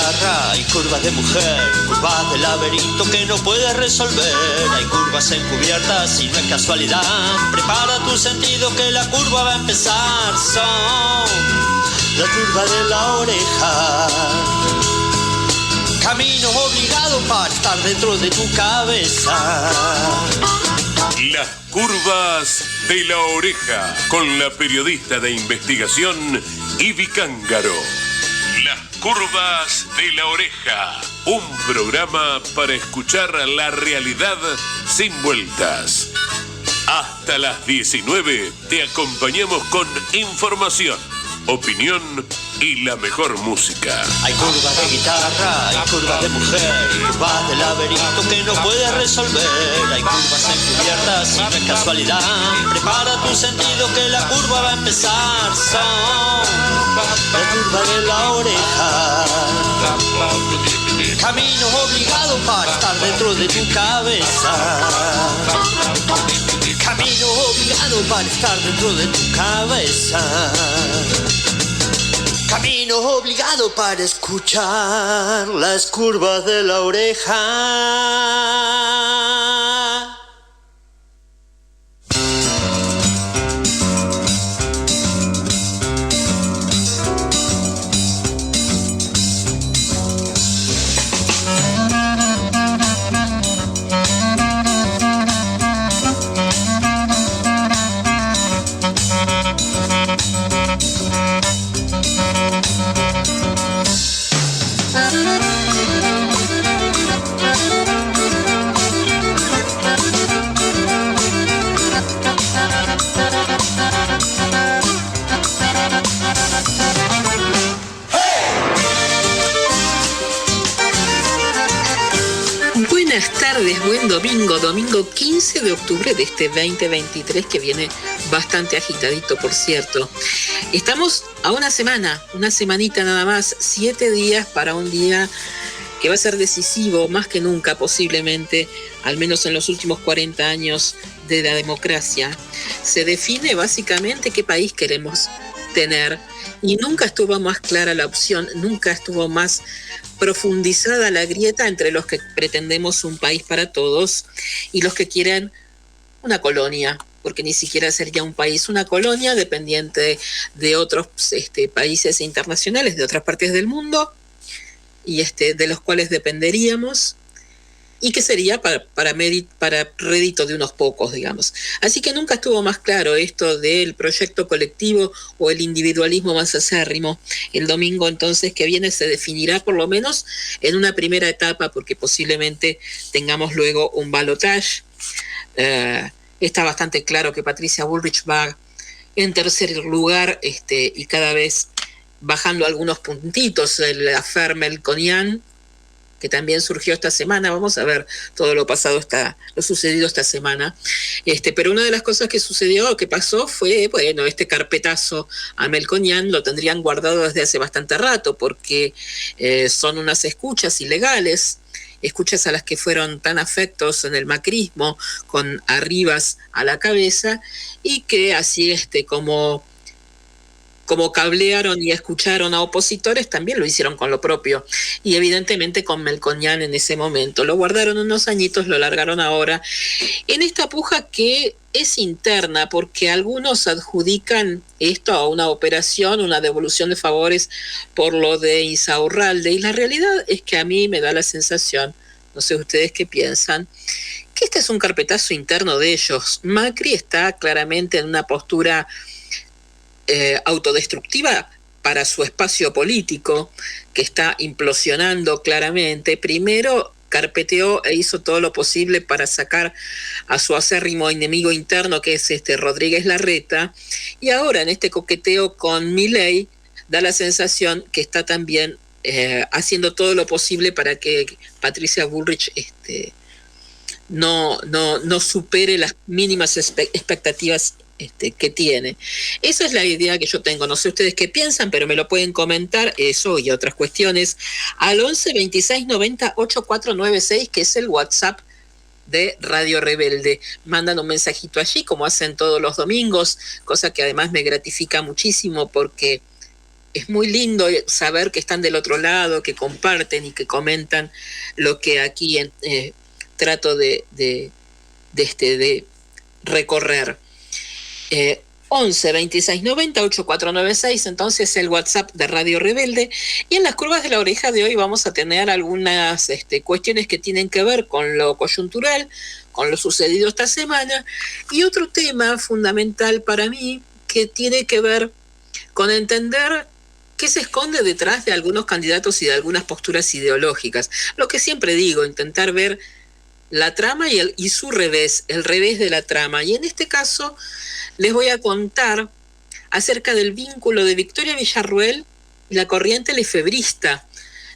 guitarra, hay curvas de mujer, curvas de laberinto que no puedes resolver. Hay curvas encubiertas y no es casualidad. Prepara tu sentido que la curva va a empezar. Son la curva de la oreja. Camino obligado para estar dentro de tu cabeza. Las curvas de la oreja, con la periodista de investigación Ivy Cángaro. Las curvas de la oreja, un programa para escuchar la realidad sin vueltas. Hasta las 19 te acompañamos con información, opinión y la mejor música. Hay curvas de guitarra, hay curvas de mujer, curvas de laberinto que no puedes resolver. Hay curvas encubiertas y no es casualidad. Prepara tu sentido que la curva va a empezar. Son la curva de la oreja. Camino obligado para estar dentro de tu cabeza. Camino obligado para estar dentro de tu cabeza. Camino obligado para escuchar las curvas de la oreja. Buenas tardes, buen domingo, domingo 15 de octubre de este 2023 que viene bastante agitadito, por cierto. Estamos a una semanita nada más, 7 días para un día que va a ser decisivo más que nunca posiblemente, al menos en los últimos 40 años de la democracia. Se define básicamente qué país queremos tener y nunca estuvo más clara la opción, nunca estuvo más profundizada la grieta entre los que pretendemos un país para todos y los que quieren una colonia, porque ni siquiera sería un país, una colonia dependiente de otros países internacionales, de otras partes del mundo, y de los cuales dependeríamos, y que sería para rédito de unos pocos, digamos. Así que nunca estuvo más claro esto del proyecto colectivo o el individualismo más acérrimo. El domingo entonces que viene se definirá por lo menos en una primera etapa, porque posiblemente tengamos luego un balotaje. Está bastante claro que Patricia Bullrich va en tercer lugar y cada vez bajando algunos puntitos. La affaire Melconian, que también surgió esta semana. Vamos a ver todo lo sucedido esta semana. Pero una de las cosas que pasó fue, este carpetazo a Melconian lo tendrían guardado desde hace bastante rato, porque son unas escuchas ilegales, escuchas a las que fueron tan afectos en el macrismo, con Arribas a la cabeza, y que así como cablearon y escucharon a opositores, también lo hicieron con lo propio. Y evidentemente con Melconian en ese momento. Lo guardaron unos añitos, lo largaron ahora. En esta puja que es interna, porque algunos adjudican esto a una operación, una devolución de favores por lo de Insaurralde. Y la realidad es que a mí me da la sensación, no sé ustedes qué piensan, que este es un carpetazo interno de ellos. Macri está claramente en una postura autodestructiva para su espacio político, que está implosionando claramente. Primero carpeteó e hizo todo lo posible para sacar a su acérrimo enemigo interno, que es Rodríguez Larreta, y ahora en este coqueteo con Milei da la sensación que está también haciendo todo lo posible para que Patricia Bullrich no supere las mínimas expectativas que tiene. Esa es la idea que yo tengo. No sé ustedes qué piensan, pero me lo pueden comentar, eso y otras cuestiones, al 11 26 90 8496, que es el WhatsApp de Radio Rebelde. Mandan un mensajito allí, como hacen todos los domingos, cosa que además me gratifica muchísimo, porque es muy lindo saber que están del otro lado, que comparten y que comentan lo que aquí trato de recorrer. 11 26 90 8496, entonces el WhatsApp de Radio Rebelde. Y en las curvas de la oreja de hoy vamos a tener algunas cuestiones que tienen que ver con lo coyuntural, con lo sucedido esta semana, y otro tema fundamental para mí que tiene que ver con entender qué se esconde detrás de algunos candidatos y de algunas posturas ideológicas. Lo que siempre digo, intentar ver la trama y su revés, el revés de la trama. Y en este caso les voy a contar acerca del vínculo de Victoria Villarruel y la corriente lefebrista.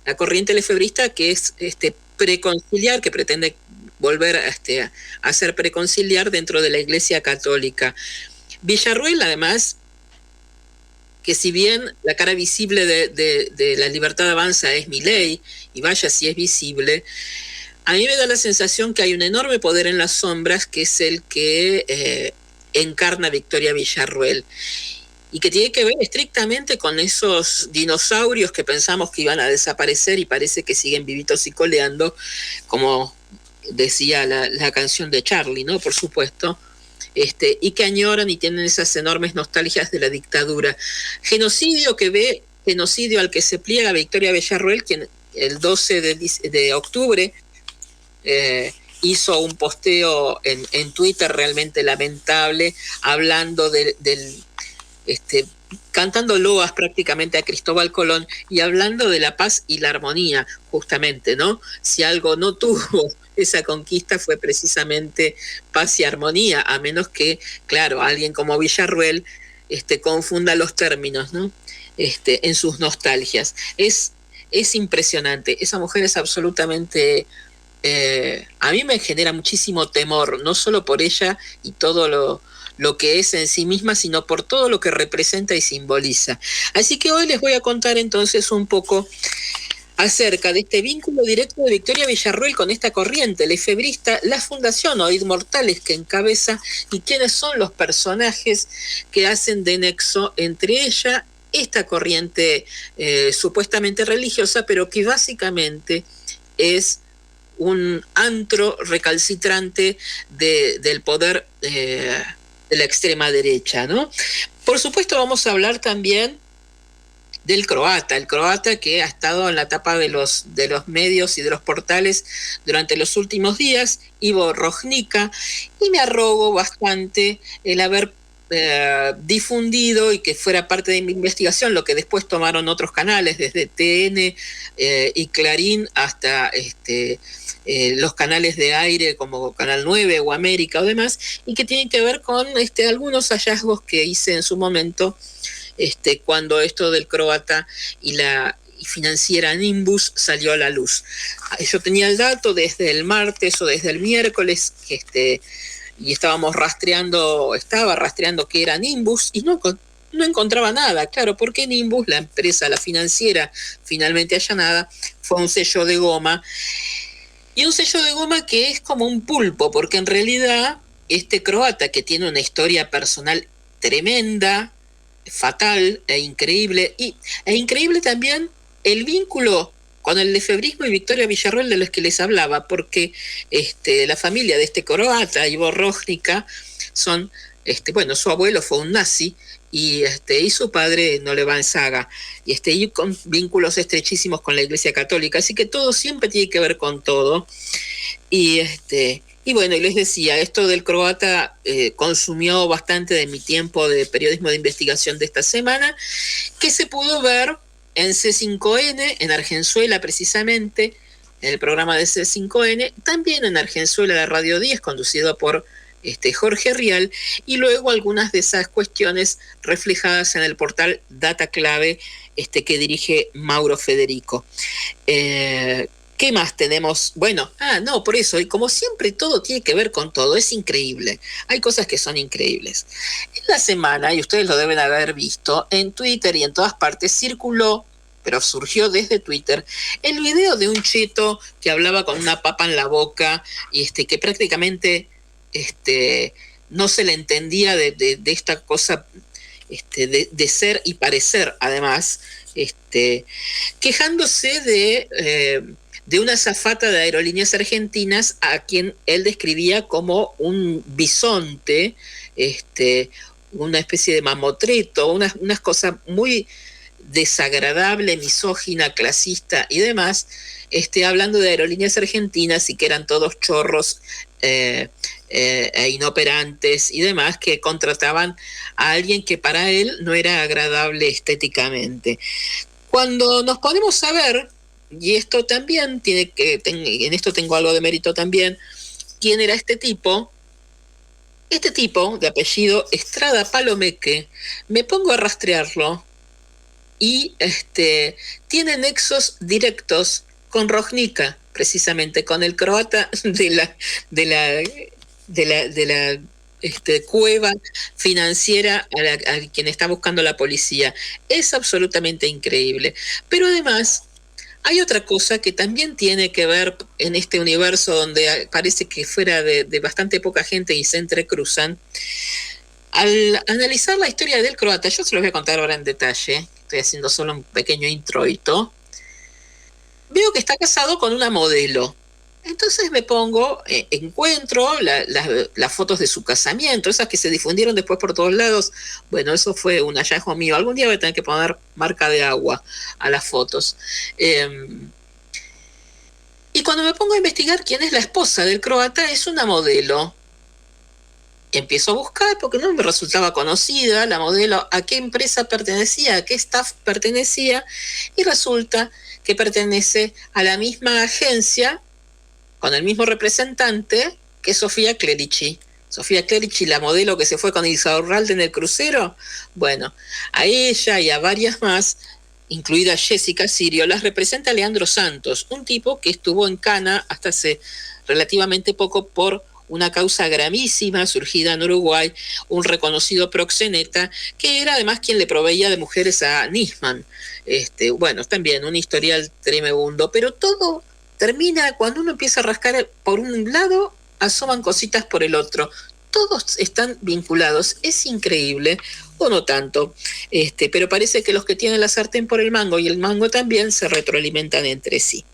La corriente lefebrista que es preconciliar, que pretende volver a ser preconciliar dentro de la Iglesia Católica. Villarruel, además, que si bien la cara visible de La Libertad Avanza es Milei, y vaya si es visible, a mí me da la sensación que hay un enorme poder en las sombras, que es el que encarna Victoria Villarruel, y que tiene que ver estrictamente con esos dinosaurios que pensamos que iban a desaparecer y parece que siguen vivitos y coleando, como decía la canción de Charlie, ¿no? Por supuesto. Y que añoran y tienen esas enormes nostalgias de la dictadura. Genocidio al que se pliega Victoria Villarruel, quien el 12 de octubre hizo un posteo en Twitter realmente lamentable, hablando cantando loas prácticamente a Cristóbal Colón y hablando de la paz y la armonía, justamente, ¿no? Si algo no tuvo esa conquista fue precisamente paz y armonía, a menos que, claro, alguien como Villarruel confunda los términos, ¿no? En sus nostalgias. Es impresionante. Esa mujer es absolutamente... a mí me genera muchísimo temor, no solo por ella y todo lo que es en sí misma, sino por todo lo que representa y simboliza. Así que hoy les voy a contar entonces un poco acerca de este vínculo directo de Victoria Villarruel con esta corriente lefebrista, la Fundación Oíd Mortales que encabeza, y quiénes son los personajes que hacen de nexo entre ella, esta corriente supuestamente religiosa, pero que básicamente es un antro recalcitrante del poder de la extrema derecha, ¿no? Por supuesto vamos a hablar también del croata, el croata que ha estado en la tapa de los medios y de los portales durante los últimos días, Ivo Rojnica, y me arrogo bastante el haber difundido y que fuera parte de mi investigación lo que después tomaron otros canales, desde TN y Clarín hasta los canales de aire como Canal 9 o América o demás, y que tienen que ver con algunos hallazgos que hice en su momento cuando esto del croata y la financiera Nimbus salió a la luz. Yo tenía el dato desde el martes o desde el miércoles y estaba rastreando qué era Nimbus y no encontraba nada. Claro, porque Nimbus, la empresa, la financiera finalmente allanada, fue un sello de goma. Y un sello de goma que es como un pulpo, porque en realidad este croata, que tiene una historia personal tremenda, fatal e increíble, e increíble también el vínculo con el lefebrismo y Victoria Villarruel de los que les hablaba, porque la familia de este croata, Ivo Rojnica, son, su abuelo fue un nazi, y su padre no le va en saga, y con vínculos estrechísimos con la Iglesia Católica, así que todo siempre tiene que ver con todo. Y bueno, y les decía, esto del croata consumió bastante de mi tiempo de periodismo de investigación de esta semana, que se pudo ver en C5N, en Argenzuela precisamente, en el programa de C5N, también en Argenzuela de Radio 10, conducido por Jorge Rial, y luego algunas de esas cuestiones reflejadas en el portal Data Clave que dirige Mauro Federico. ¿Qué más tenemos? Bueno, por eso, y como siempre todo tiene que ver con todo, es increíble. Hay cosas que son increíbles. En la semana, y ustedes lo deben haber visto, en Twitter y en todas partes circuló, pero surgió desde Twitter, el video de un cheto que hablaba con una papa en la boca y que prácticamente no se le entendía de esta cosa de ser y parecer, además, quejándose de una azafata de Aerolíneas Argentinas a quien él describía como un bisonte, una especie de mamotreto, unas cosas muy desagradable, misógina, clasista y demás, hablando de Aerolíneas Argentinas y que eran todos chorros e inoperantes y demás, que contrataban a alguien que para él no era agradable estéticamente. Cuando nos ponemos a ver, y esto también en esto tengo algo de mérito también, quién era este tipo de apellido Estrada Palomeque, me pongo a rastrearlo y tiene nexos directos con Rojnica, precisamente con el croata de la cueva financiera a quien está buscando la policía. Es absolutamente increíble. Pero además hay otra cosa que también tiene que ver en este universo donde parece que fuera de bastante poca gente y se entrecruzan. Al analizar la historia del croata, yo se los voy a contar ahora en detalle, estoy haciendo solo un pequeño introito, veo que está casado con una modelo. Entonces me pongo, encuentro las fotos de su casamiento, esas que se difundieron después por todos lados. Bueno, eso fue un hallazgo mío. Algún día voy a tener que poner marca de agua a las fotos. Y cuando me pongo a investigar quién es la esposa del croata, es una modelo. Empiezo a buscar porque no me resultaba conocida la modelo, a qué empresa pertenecía, a qué staff pertenecía, y resulta que pertenece a la misma agencia, con el mismo representante, que Sofía Clerici. Sofía Clerici, la modelo que se fue con Isaurralde en el crucero. Bueno, a ella y a varias más, incluida Jessica Sirio, las representa Leandro Santos, un tipo que estuvo en Cana hasta hace relativamente poco por una causa gravísima surgida en Uruguay, un reconocido proxeneta, que era además quien le proveía de mujeres a Nisman. Bueno, también un historial tremebundo, pero todo termina cuando uno empieza a rascar por un lado, asoman cositas por el otro. Todos están vinculados, es increíble, o no tanto, pero parece que los que tienen la sartén por el mango y el mango también se retroalimentan entre sí.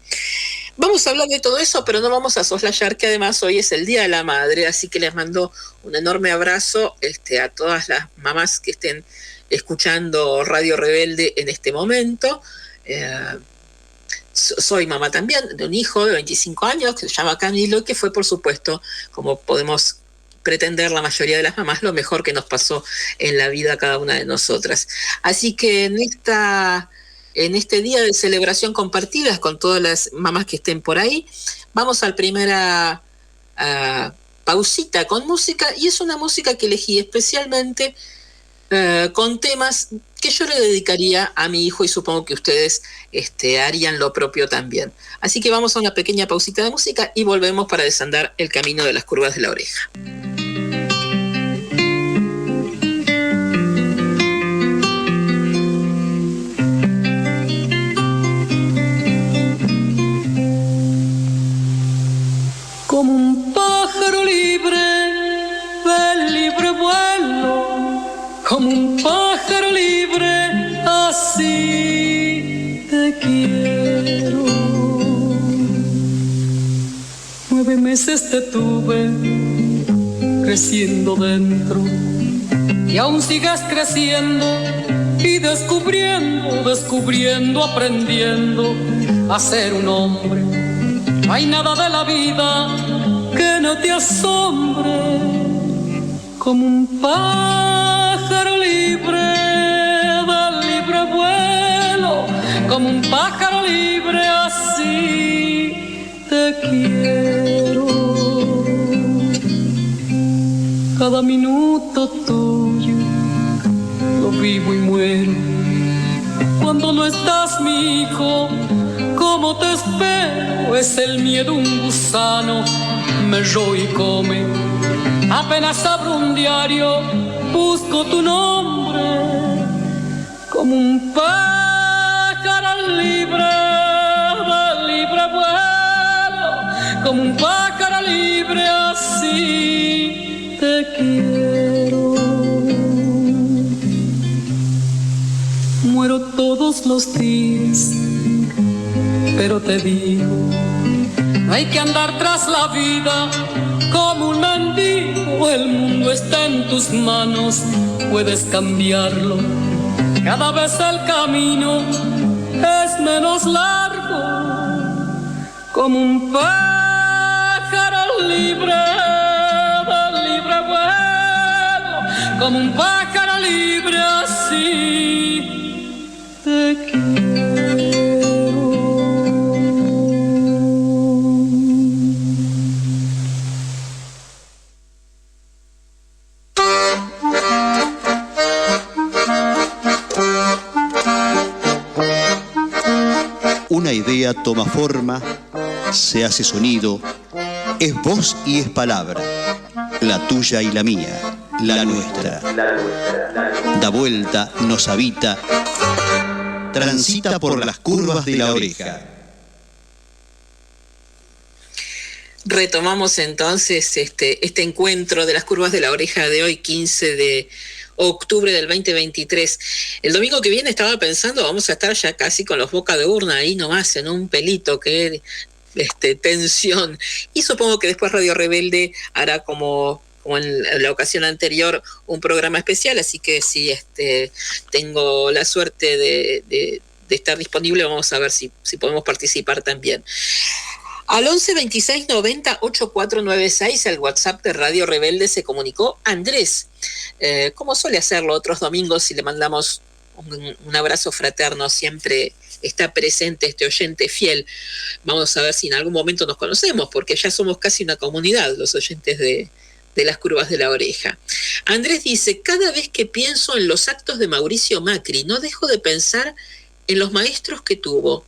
Vamos a hablar de todo eso, pero no vamos a soslayar que además hoy es el Día de la Madre, así que les mando un enorme abrazo a todas las mamás que estén escuchando Radio Rebelde en este momento. Soy mamá también de un hijo de 25 años que se llama Camilo, que fue, por supuesto, como podemos pretender la mayoría de las mamás, lo mejor que nos pasó en la vida a cada una de nosotras. Así que en este día de celebración compartidas con todas las mamás que estén por ahí, vamos a la primera pausita con música, y es una música que elegí especialmente con temas que yo le dedicaría a mi hijo, y supongo que ustedes harían lo propio también. Así que vamos a una pequeña pausita de música y volvemos para desandar el camino de las curvas de la oreja. Como un pájaro libre del libre vuelo, como un pájaro libre, así te quiero. 9 meses te tuve creciendo dentro, y aún sigues creciendo y descubriendo, aprendiendo a ser un hombre. No hay nada de la vida que no te asombre, como un pájaro libre del libre vuelo, como un pájaro libre, así te quiero. Cada minuto tuyo lo vivo y muero. Cuando no estás, mi hijo, ¿cómo te espero? Es el miedo un gusano, me roe y come. Apenas abro un diario, busco tu nombre, como un pájaro libre del libre vuelo, como un pájaro libre, así te quiero. todos los días. Pero te digo, no hay que andar tras la vida como un mendigo. El mundo está en tus manos, puedes cambiarlo. Cada vez el camino es menos largo, como un pájaro libre del libre vuelo, como un pájaro libre así te quiero. Una idea toma forma, se hace sonido, es voz y es palabra, la tuya y la mía, la nuestra. Da vuelta, nos habita, transita por las curvas de la oreja. Retomamos entonces este encuentro de las curvas de la oreja de hoy, 15 de octubre del 2023. El domingo que viene estaba pensando, vamos a estar ya casi con los boca de urna ahí nomás, en un pelito, que tensión. Y supongo que después Radio Rebelde hará como en la ocasión anterior un programa especial, así que si tengo la suerte de estar disponible, vamos a ver si podemos participar también. Al 11 26 90 8496, el WhatsApp de Radio Rebelde, se comunicó Andrés, como suele hacerlo otros domingos, y le mandamos un abrazo fraterno. Siempre está presente este oyente fiel. Vamos a ver si en algún momento nos conocemos, porque ya somos casi una comunidad, los oyentes de las curvas de la oreja. Andrés dice: cada vez que pienso en los actos de Mauricio Macri, no dejo de pensar en los maestros que tuvo.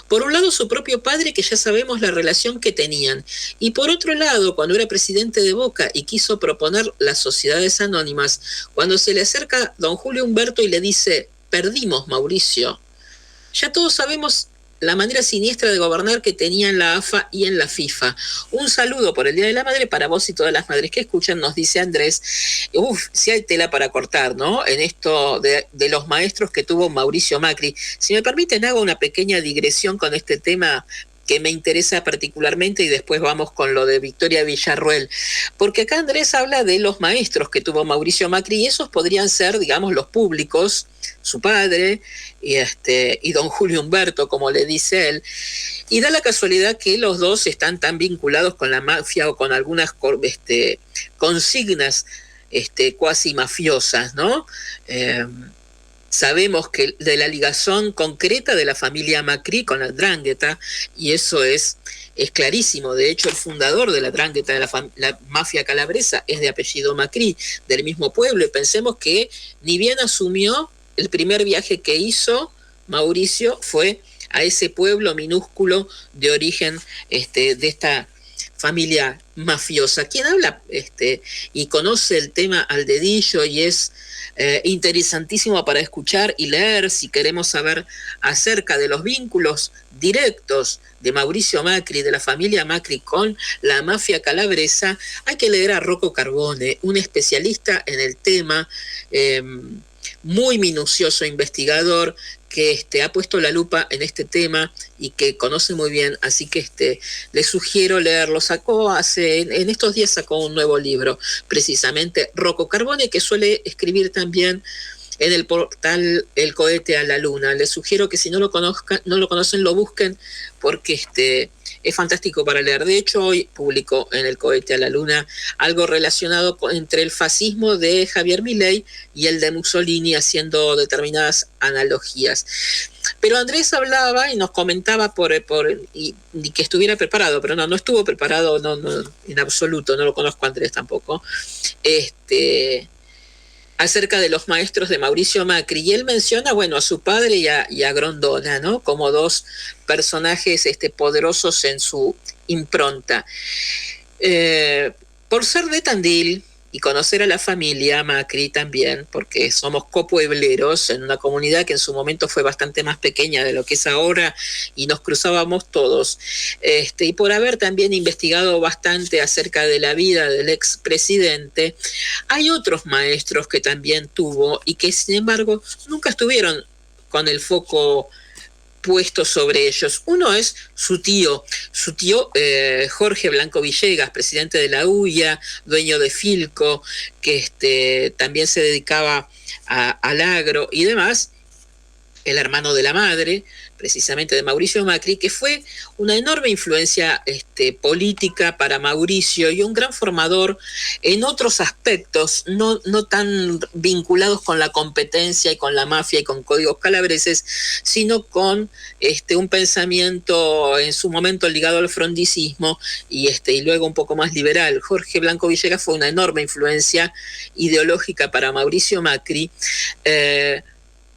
Por un lado, su propio padre, que ya sabemos la relación que tenían, y por otro lado, cuando era presidente de Boca y quiso proponer las sociedades anónimas, cuando se le acerca don Julio Humberto y le dice: perdimos, Mauricio. Ya todos sabemos la manera siniestra de gobernar que tenía en la AFA y en la FIFA. Un saludo por el Día de la Madre para vos y todas las madres que escuchan, nos dice Andrés. Si hay tela para cortar, ¿no? En esto de los maestros que tuvo Mauricio Macri. Si me permiten, hago una pequeña digresión con este tema que me interesa particularmente, y después vamos con lo de Victoria Villarruel, porque acá Andrés habla de los maestros que tuvo Mauricio Macri, y esos podrían ser, digamos, los públicos, su padre y don Julio Humberto, como le dice él, y da la casualidad que los dos están tan vinculados con la mafia o con algunas consignas cuasi mafiosas, ¿no? Sabemos que de la ligación concreta de la familia Macri con la 'Ndrangheta, y eso es clarísimo. De hecho, el fundador de la 'Ndrangheta, de la mafia calabresa, es de apellido Macri, del mismo pueblo, y pensemos que ni bien asumió, el primer viaje que hizo Mauricio fue a ese pueblo minúsculo de origen de esta familia mafiosa. Quien habla y conoce el tema al dedillo, y es interesantísimo para escuchar y leer si queremos saber acerca de los vínculos directos de Mauricio Macri, de la familia Macri con la mafia calabresa. Hay que leer a Rocco Carbone, un especialista en el tema, muy minucioso investigador, que ha puesto la lupa en este tema y que conoce muy bien, así que le sugiero leerlo. En estos días sacó un nuevo libro, precisamente Rocco Carbone, que suele escribir también en el portal El Cohete a la Luna. Les sugiero que si no lo conocen, lo busquen, porque es fantástico para leer. De hecho, hoy publicó en El Cohete a la Luna algo relacionado entre el fascismo de Javier Milei y el de Mussolini, haciendo determinadas analogías. Pero Andrés hablaba y nos comentaba y que estuviera preparado, pero no estuvo preparado, no, en absoluto. No lo conozco a Andrés tampoco. Acerca de los maestros de Mauricio Macri, y él menciona, a su padre y a Grondona, ¿no? Como dos personajes poderosos en su impronta. Por ser de Tandil y conocer a la familia Macri también, porque somos copuebleros en una comunidad que en su momento fue bastante más pequeña de lo que es ahora, y nos cruzábamos todos, y por haber también investigado bastante acerca de la vida del expresidente, hay otros maestros que también tuvo y que sin embargo nunca estuvieron con el foco puesto sobre ellos. Uno es su tío Jorge Blanco Villegas, presidente de la UIA, dueño de Filco, que también se dedicaba al agro y demás, el hermano de la madre, precisamente de Mauricio Macri, que fue una enorme influencia política para Mauricio y un gran formador en otros aspectos, no tan vinculados con la competencia y con la mafia y con códigos calabreses, sino con un pensamiento en su momento ligado al frondicismo y luego un poco más liberal. Jorge Blanco Villegas fue una enorme influencia ideológica para Mauricio Macri.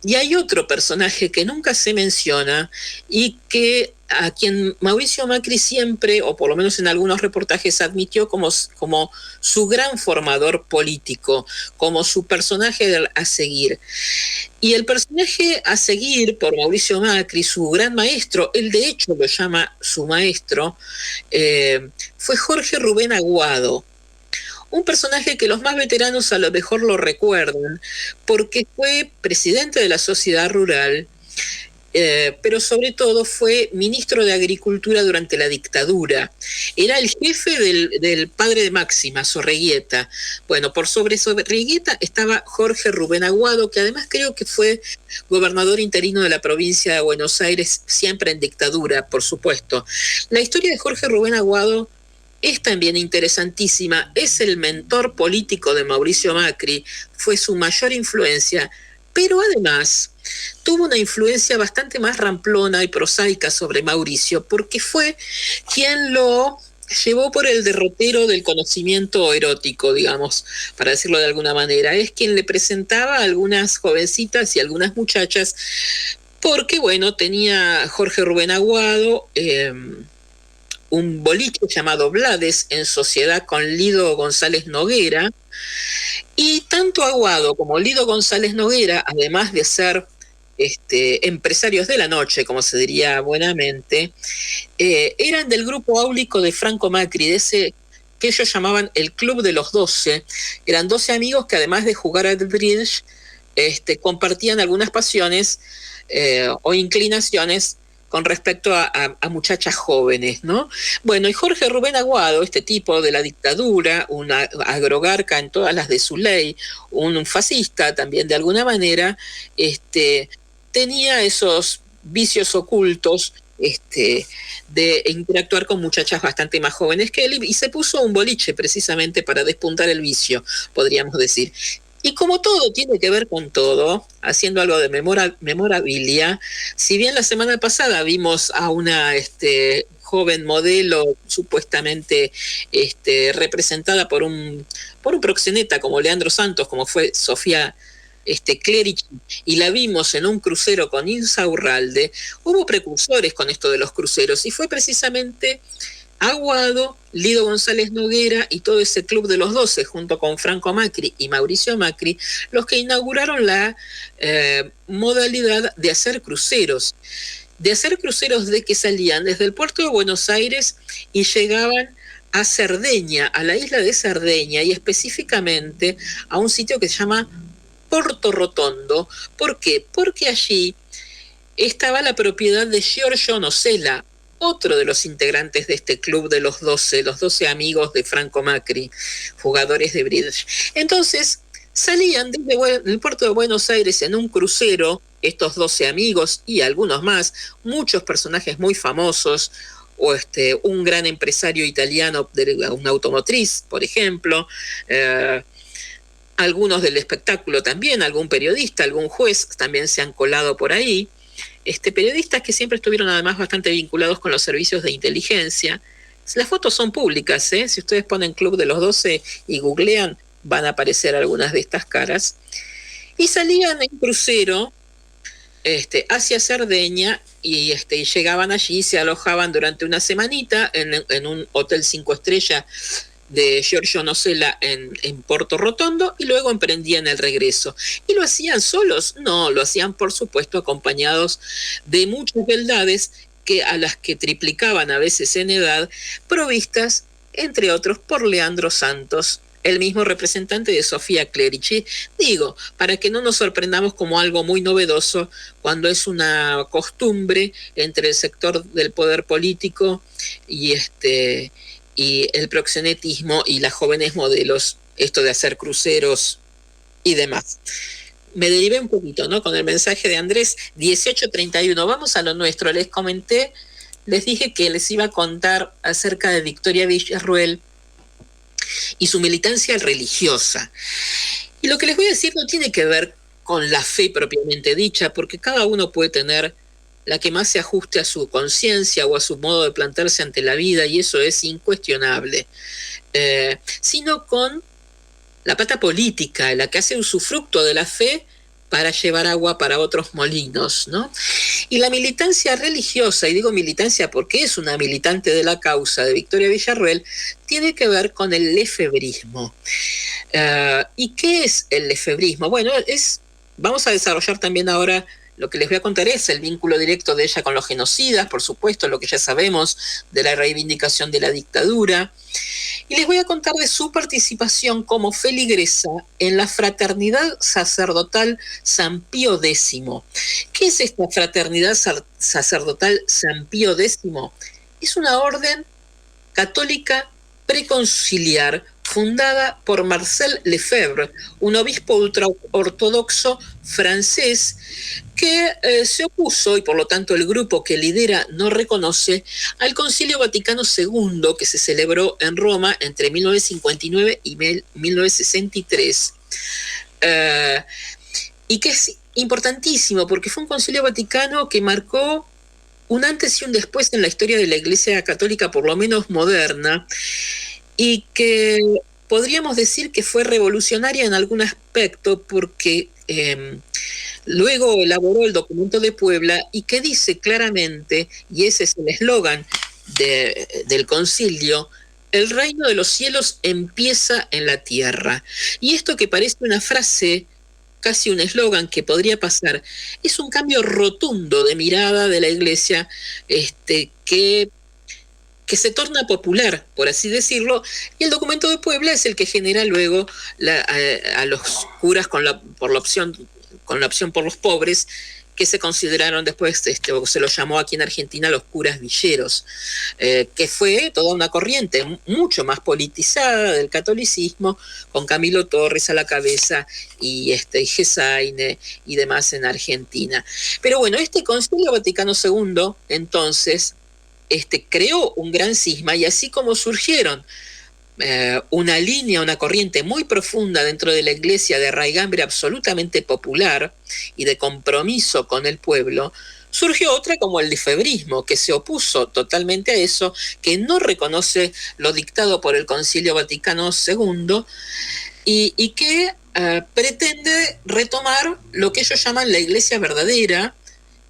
Y hay otro personaje que nunca se menciona y a quien Mauricio Macri siempre, o por lo menos en algunos reportajes, admitió como su gran formador político, como su personaje a seguir. Y el personaje a seguir por Mauricio Macri, su gran maestro, él de hecho lo llama su maestro, fue Jorge Rubén Aguado. Un personaje que los más veteranos a lo mejor lo recuerdan, porque fue presidente de la Sociedad Rural, pero sobre todo fue ministro de Agricultura durante la dictadura. Era el jefe del padre de Máxima, Sorreguieta. Bueno, por sobre Sorreguieta estaba Jorge Rubén Aguado, que además creo que fue gobernador interino de la provincia de Buenos Aires, siempre en dictadura, por supuesto. La historia de Jorge Rubén Aguado es también interesantísima, es el mentor político de Mauricio Macri, fue su mayor influencia, pero además tuvo una influencia bastante más ramplona y prosaica sobre Mauricio, porque fue quien lo llevó por el derrotero del conocimiento erótico, digamos, para decirlo de alguna manera. Es quien le presentaba a algunas jovencitas y algunas muchachas, porque, bueno, tenía Jorge Rubén Aguado un boliche llamado Blades en sociedad con Lido González Noguera, y tanto Aguado como Lido González Noguera, además de ser empresarios de la noche, como se diría buenamente, eran del grupo áulico de Franco Macri, de ese que ellos llamaban el Club de los 12. Eran 12 amigos que además de jugar al bridge, compartían algunas pasiones o inclinaciones con respecto a muchachas jóvenes, ¿no? Bueno, y Jorge Rubén Aguado, este tipo de la dictadura, un agrogarca en todas las de su ley, un fascista también de alguna manera, tenía esos vicios ocultos de interactuar con muchachas bastante más jóvenes que él, y se puso un boliche precisamente para despuntar el vicio, podríamos decir. Y como todo tiene que ver con todo, haciendo algo de memorabilia, si bien la semana pasada vimos a una joven modelo supuestamente representada por un proxeneta como Leandro Santos, como fue Sofía Clerici, y la vimos en un crucero con Ilsa Urralde, hubo precursores con esto de los cruceros, y fue precisamente Aguado, Lido González Noguera y todo ese club de los 12, junto con Franco Macri y Mauricio Macri, los que inauguraron la modalidad de hacer cruceros. De que salían desde el puerto de Buenos Aires y llegaban a Cerdeña, a la isla de Cerdeña, y específicamente a un sitio que se llama Porto Rotondo. ¿Por qué? Porque allí estaba la propiedad de Giorgio Nosella, otro de los integrantes de este club de los 12 amigos de Franco Macri, jugadores de bridge. Entonces, salían desde el puerto de Buenos Aires en un crucero, estos 12 amigos y algunos más, muchos personajes muy famosos, o un gran empresario italiano de una automotriz, por ejemplo, algunos del espectáculo también, algún periodista, algún juez también se han colado por ahí. Periodistas que siempre estuvieron además bastante vinculados con los servicios de inteligencia. Las fotos son públicas, si ustedes ponen Club de los 12 y googlean, van a aparecer algunas de estas caras. Y salían en crucero hacia Cerdeña y llegaban allí y se alojaban durante una semanita en un hotel 5 estrellas de Giorgio Nosella en Porto Rotondo, y luego emprendían el regreso. ¿Y lo hacían solos? No, lo hacían por supuesto acompañados de muchas beldades a las que triplicaban a veces en edad, provistas, entre otros, por Leandro Santos, el mismo representante de Sofía Clerici. Digo, para que no nos sorprendamos como algo muy novedoso cuando es una costumbre entre el sector del poder político y el proxenetismo y las jóvenes modelos, esto de hacer cruceros y demás. Me derivé un poquito, ¿no? Con el mensaje de Andrés, 18:31. Vamos a lo nuestro. Les comenté, les dije que les iba a contar acerca de Victoria Villarruel y su militancia religiosa. Y lo que les voy a decir no tiene que ver con la fe propiamente dicha, porque cada uno puede tener la que más se ajuste a su conciencia o a su modo de plantarse ante la vida, y eso es incuestionable, sino con la pata política, la que hace usufructo de la fe para llevar agua para otros molinos, ¿no? Y la militancia religiosa, y digo militancia porque es una militante de la causa de Victoria Villarruel, tiene que ver con el lefebrismo. ¿Y qué es el lefebrismo? Bueno, vamos a desarrollar también ahora. Lo que les voy a contar es el vínculo directo de ella con los genocidas, por supuesto, lo que ya sabemos de la reivindicación de la dictadura. Y les voy a contar de su participación como feligresa en la Fraternidad Sacerdotal San Pío X. ¿Qué es esta Fraternidad Sacerdotal San Pío X? Es una orden católica preconciliar fundada por Marcel Lefebvre, un obispo ultraortodoxo francés que se opuso, y por lo tanto el grupo que lidera no reconoce, al Concilio Vaticano II que se celebró en Roma entre 1959 y 1963. Y que es importantísimo porque fue un Concilio Vaticano que marcó un antes y un después en la historia de la Iglesia Católica, por lo menos moderna, y que podríamos decir que fue revolucionaria en algún aspecto porque luego elaboró el documento de Puebla y que dice claramente, y ese es el eslogan del concilio: el reino de los cielos empieza en la tierra. Y esto, que parece una frase, casi un eslogan que podría pasar, es un cambio rotundo de mirada de la Iglesia, que se torna popular, por así decirlo, y el documento de Puebla es el que genera luego a los curas con la opción por los pobres, que se consideraron después, o se los llamó aquí en Argentina los curas villeros, que fue toda una corriente mucho más politizada del catolicismo, con Camilo Torres a la cabeza y Gesaine y demás en Argentina. Pero bueno, este Concilio Vaticano II, entonces, creó un gran cisma, y así como surgieron una línea, una corriente muy profunda dentro de la Iglesia de raigambre absolutamente popular y de compromiso con el pueblo, surgió otra como el lefebrismo, que se opuso totalmente a eso, que no reconoce lo dictado por el Concilio Vaticano II y que pretende retomar lo que ellos llaman la Iglesia verdadera,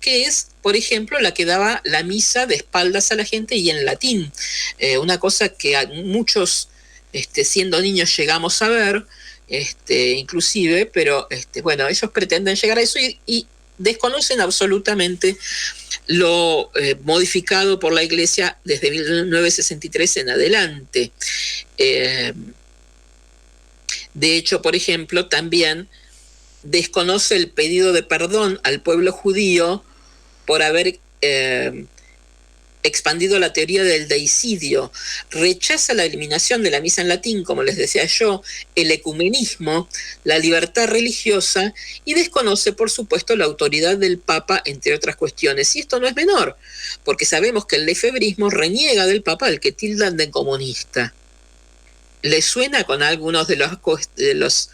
que es, por ejemplo, la que daba la misa de espaldas a la gente y en latín, una cosa que a muchos, siendo niños, llegamos a ver, inclusive, pero bueno, ellos pretenden llegar a eso y desconocen absolutamente lo modificado por la Iglesia desde 1963 en adelante. De hecho, por ejemplo, también desconoce el pedido de perdón al pueblo judío por haber expandido la teoría del deicidio, rechaza la eliminación de la misa en latín, como les decía yo, el ecumenismo, la libertad religiosa, y desconoce, por supuesto, la autoridad del Papa, entre otras cuestiones. Y esto no es menor, porque sabemos que el lefebrismo reniega del Papa, al que tildan de comunista. ¿Le suena con algunos de las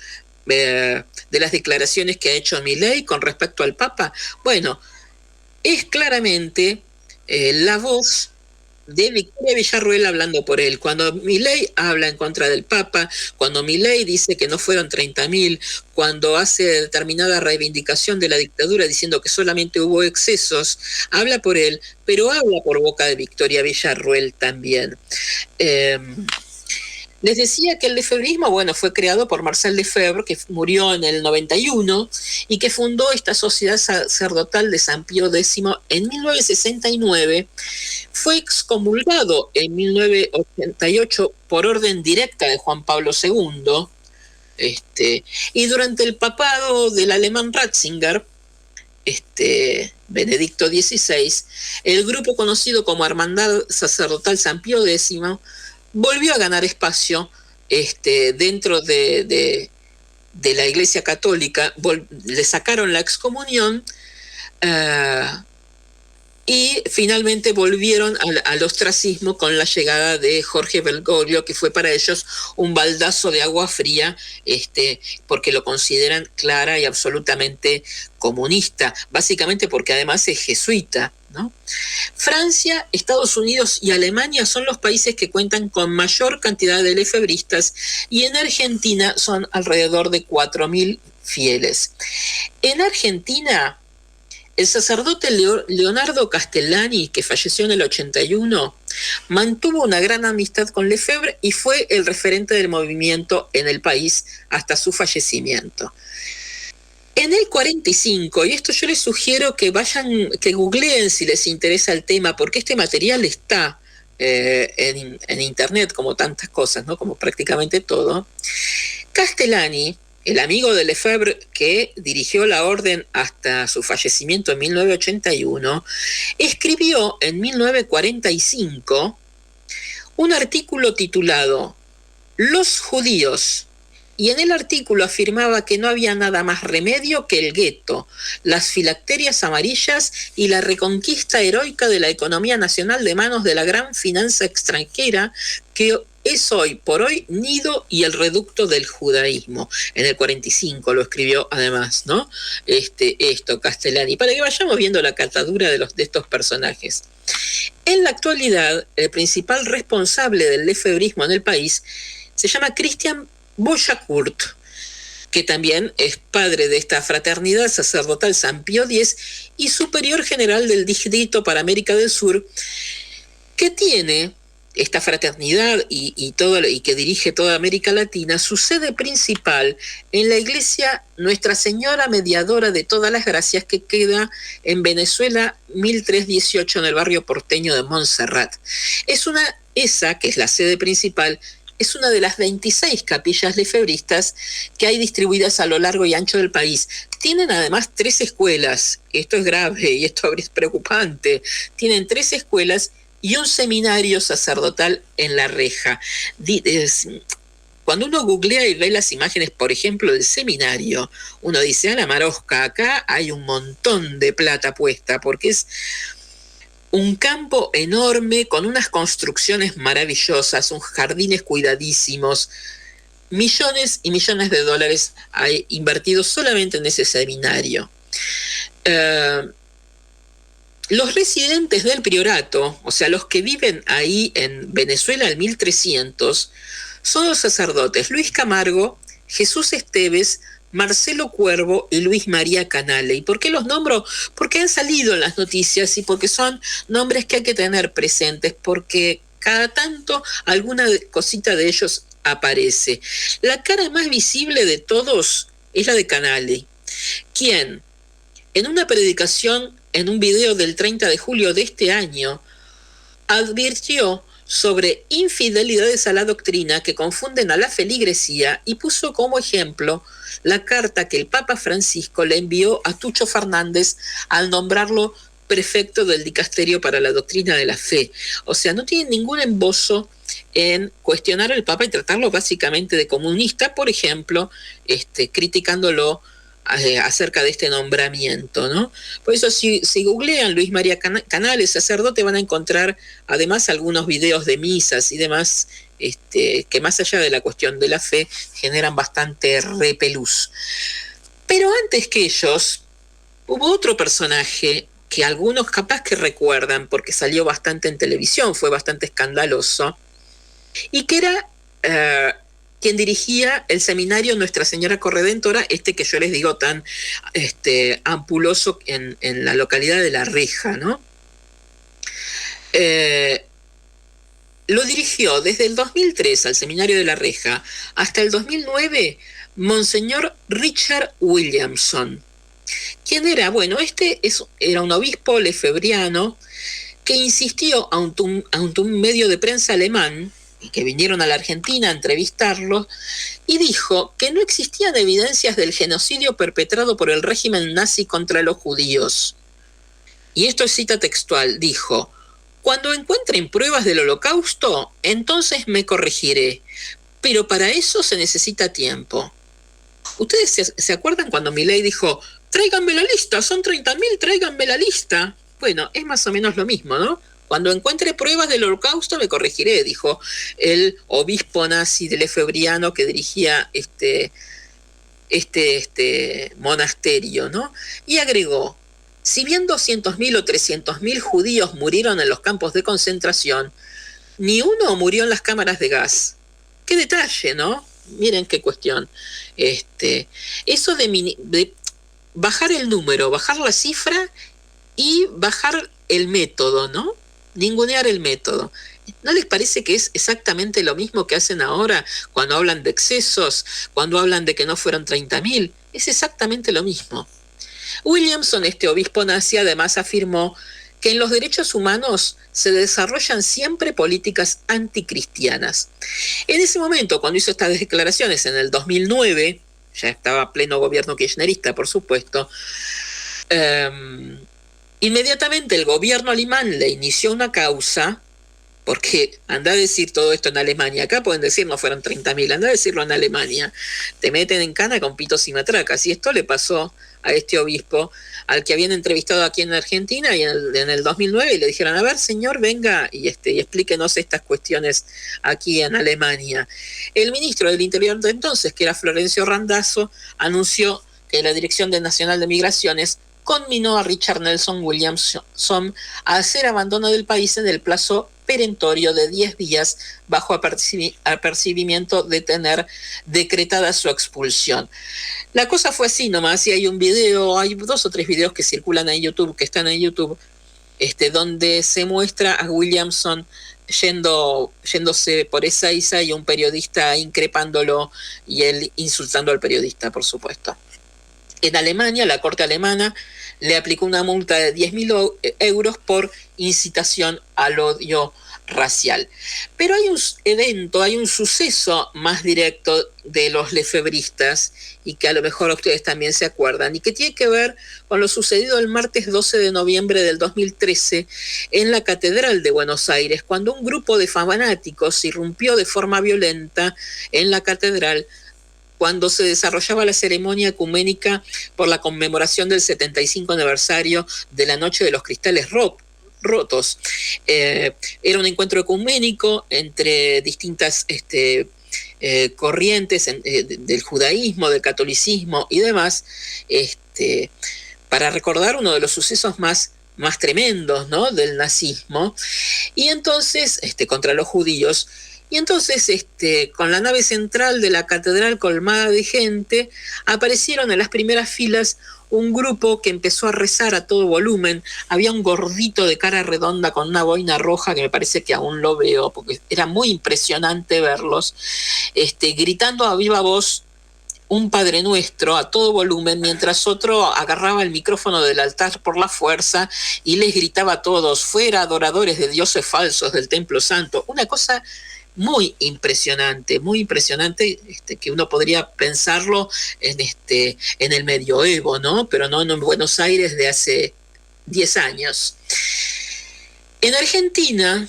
declaraciones que ha hecho Milei con respecto al Papa? Bueno, es claramente la voz de Victoria Villarruel hablando por él. Cuando Milei habla en contra del Papa, cuando Milei dice que no fueron 30.000, cuando hace determinada reivindicación de la dictadura diciendo que solamente hubo excesos, habla por él, pero habla por boca de Victoria Villarruel también. Les decía que el lefebrismo, bueno, fue creado por Marcel Lefebvre, que murió en el 91 y que fundó esta sociedad sacerdotal de San Pío X en 1969. Fue excomulgado en 1988 por orden directa de Juan Pablo II. Y durante el papado del alemán Ratzinger, Benedicto XVI, el grupo conocido como Hermandad Sacerdotal San Pío X volvió a ganar espacio dentro de la Iglesia Católica. Le sacaron la excomunión y finalmente volvieron al ostracismo con la llegada de Jorge Bergoglio, que fue para ellos un baldazo de agua fría, porque lo consideran clara y absolutamente comunista, básicamente porque además es jesuita, ¿no? Francia, Estados Unidos y Alemania son los países que cuentan con mayor cantidad de lefebristas, y en Argentina son alrededor de 4.000 fieles. En Argentina, el sacerdote Leonardo Castellani, que falleció en el 81, mantuvo una gran amistad con Lefebvre y fue el referente del movimiento en el país hasta su fallecimiento. En el 45, y esto yo les sugiero que vayan, que googleen si les interesa el tema, porque este material está en internet, como tantas cosas, ¿no? Como prácticamente todo. Castellani, el amigo de Lefebvre, que dirigió la orden hasta su fallecimiento en 1981, escribió en 1945 un artículo titulado Los judíos, y en el artículo afirmaba que no había nada más remedio que el gueto, las filacterias amarillas y la reconquista heroica de la economía nacional de manos de la gran finanza extranjera que es hoy por hoy nido y el reducto del judaísmo. En el 45 lo escribió además, ¿no? Esto Castellani, para que vayamos viendo la catadura de estos personajes. En la actualidad, el principal responsable del lefebrismo en el país se llama Christian Boyacourt, que también es padre de esta fraternidad sacerdotal San Pío X y superior general del Distrito para América del Sur, que tiene esta fraternidad y que dirige toda América Latina, su sede principal en la iglesia Nuestra Señora Mediadora de Todas las Gracias, que queda en Venezuela 1318, en el barrio porteño de Montserrat. Esa, que es la sede principal, es una de las 26 capillas lefebristas que hay distribuidas a lo largo y ancho del país. Tienen además 3 escuelas, esto es grave y esto es preocupante, tienen 3 escuelas y un seminario sacerdotal en La Reja. Cuando uno googlea y ve las imágenes, por ejemplo, del seminario, uno dice, a la marosca, acá hay un montón de plata puesta, porque es un campo enorme con unas construcciones maravillosas, unos jardines cuidadísimos, millones y millones de dólares hay invertidos solamente en ese seminario. Los residentes del priorato, o sea, los que viven ahí en Venezuela al 1300, son los sacerdotes Luis Camargo, Jesús Esteves, Marcelo Cuervo y Luis María Canale. ¿Y por qué los nombro? Porque han salido en las noticias y porque son nombres que hay que tener presentes, porque cada tanto alguna cosita de ellos aparece. La cara más visible de todos es la de Canale, quien en una predicación, en un video del 30 de julio de este año, advirtió sobre infidelidades a la doctrina que confunden a la feligresía y puso como ejemplo la carta que el Papa Francisco le envió a Tucho Fernández al nombrarlo prefecto del Dicasterio para la Doctrina de la Fe. O sea, no tiene ningún embozo en cuestionar al Papa y tratarlo básicamente de comunista, por ejemplo, criticándolo acerca de este nombramiento, ¿no? Por eso si googlean Luis María Canale, sacerdote, van a encontrar además algunos videos de misas y demás, que más allá de la cuestión de la fe generan bastante repelús. Pero antes que ellos hubo otro personaje que algunos capaz que recuerdan porque salió bastante en televisión, fue bastante escandaloso, y que era quien dirigía el seminario Nuestra Señora Corredentora, que yo les digo tan ampuloso en la localidad de La Reja, ¿no? lo dirigió desde el 2003 al Seminario de la Reja hasta el 2009 Monseñor Richard Williamson. ¿Quién era? Bueno, era un obispo lefebriano que insistió ante un medio de prensa alemán, que vinieron a la Argentina a entrevistarlo, y dijo que no existían evidencias del genocidio perpetrado por el régimen nazi contra los judíos. Y esto es cita textual, dijo: cuando encuentren pruebas del Holocausto, entonces me corregiré, pero para eso se necesita tiempo. ¿Ustedes se acuerdan cuando Milei dijo: tráiganme la lista, son 30.000, tráiganme la lista? Bueno, es más o menos lo mismo, ¿no? Cuando encuentre pruebas del Holocausto me corregiré, dijo el obispo nazi de lefebriano que dirigía este monasterio, ¿no? Y agregó: si bien 200.000 o 300.000 judíos murieron en los campos de concentración, ni uno murió en las cámaras de gas. Qué detalle, ¿no? Miren qué cuestión. Eso de bajar el número, bajar la cifra y bajar el método, ¿no? Ningunear el método. ¿No les parece que es exactamente lo mismo que hacen ahora cuando hablan de excesos, cuando hablan de que no fueron 30.000? Es exactamente lo mismo. Williamson, este obispo nazi, además afirmó que en los derechos humanos se desarrollan siempre políticas anticristianas. En ese momento, cuando hizo estas declaraciones en el 2009, ya estaba pleno gobierno kirchnerista, por supuesto, inmediatamente el gobierno alemán le inició una causa, porque anda a decir todo esto en Alemania, acá pueden decir no fueron 30.000, anda a decirlo en Alemania, te meten en cana con pitos y matracas, y esto le pasó a este obispo, al que habían entrevistado aquí en Argentina y en el 2009, y le dijeron: a ver, señor, venga y explíquenos estas cuestiones aquí en Alemania. El ministro del Interior de entonces, que era Florencio Randazzo, anunció que la Dirección Nacional de Migraciones conminó a Richard Nelson Williamson a hacer abandono del país en el plazo perentorio de 10 días bajo apercibimiento de tener decretada su expulsión. La cosa fue así nomás, y hay un video, hay 2 o 3 videos que circulan en YouTube, que están en YouTube, donde se muestra a Williamson yéndose por Ezeiza y un periodista increpándolo y él insultando al periodista, por supuesto. En Alemania, la corte alemana le aplicó una multa de 10.000 euros por incitación al odio racial. Pero hay un suceso más directo de los lefebristas, y que a lo mejor ustedes también se acuerdan, y que tiene que ver con lo sucedido el martes 12 de noviembre del 2013 en la Catedral de Buenos Aires, cuando un grupo de fanáticos irrumpió de forma violenta en la catedral cuando se desarrollaba la ceremonia ecuménica por la conmemoración del 75 aniversario de la Noche de los Cristales Rotos. Era un encuentro ecuménico entre distintas corrientes del judaísmo, del catolicismo y demás, para recordar uno de los sucesos más tremendos, ¿no?, del nazismo, y entonces contra los judíos. Y entonces, con la nave central de la catedral colmada de gente, aparecieron en las primeras filas un grupo que empezó a rezar a todo volumen. Había un gordito de cara redonda con una boina roja, que me parece que aún lo veo, porque era muy impresionante verlos, gritando a viva voz un Padre Nuestro a todo volumen, mientras otro agarraba el micrófono del altar por la fuerza y les gritaba a todos: fuera, adoradores de dioses falsos del Templo Santo. Una cosa muy impresionante, que uno podría pensarlo en el medioevo, ¿no? Pero no en Buenos Aires de hace 10 años. En Argentina,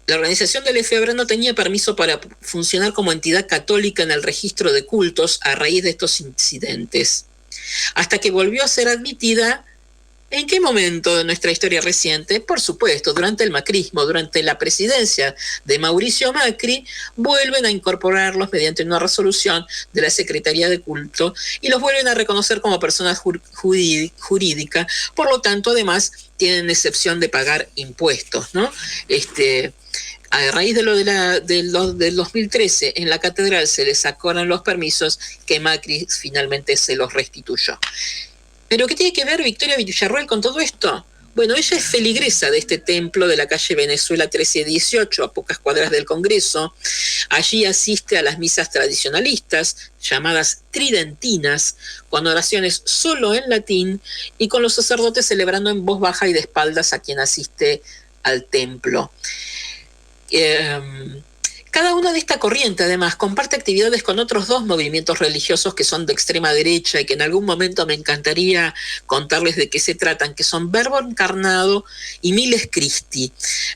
la organización del Lefebvre no tenía permiso para funcionar como entidad católica en el registro de cultos a raíz de estos incidentes, hasta que volvió a ser admitida. ¿En qué momento de nuestra historia reciente? Por supuesto, durante el macrismo, durante la presidencia de Mauricio Macri, vuelven a incorporarlos mediante una resolución de la Secretaría de Culto y los vuelven a reconocer como personas jurídicas. Por lo tanto, además, tienen excepción de pagar impuestos, ¿no? A raíz de lo del 2013, en la catedral se les sacaron los permisos que Macri finalmente se los restituyó. ¿Pero qué tiene que ver Victoria Villarruel con todo esto? Bueno, ella es feligresa de este templo de la calle Venezuela 1318, a pocas cuadras del Congreso. Allí asiste a las misas tradicionalistas, llamadas tridentinas, con oraciones solo en latín y con los sacerdotes celebrando en voz baja y de espaldas a quien asiste al templo. Cada una de esta corriente, además, comparte actividades con otros dos movimientos religiosos que son de extrema derecha y que en algún momento me encantaría contarles de qué se tratan, que son Verbo Encarnado y Miles Christi.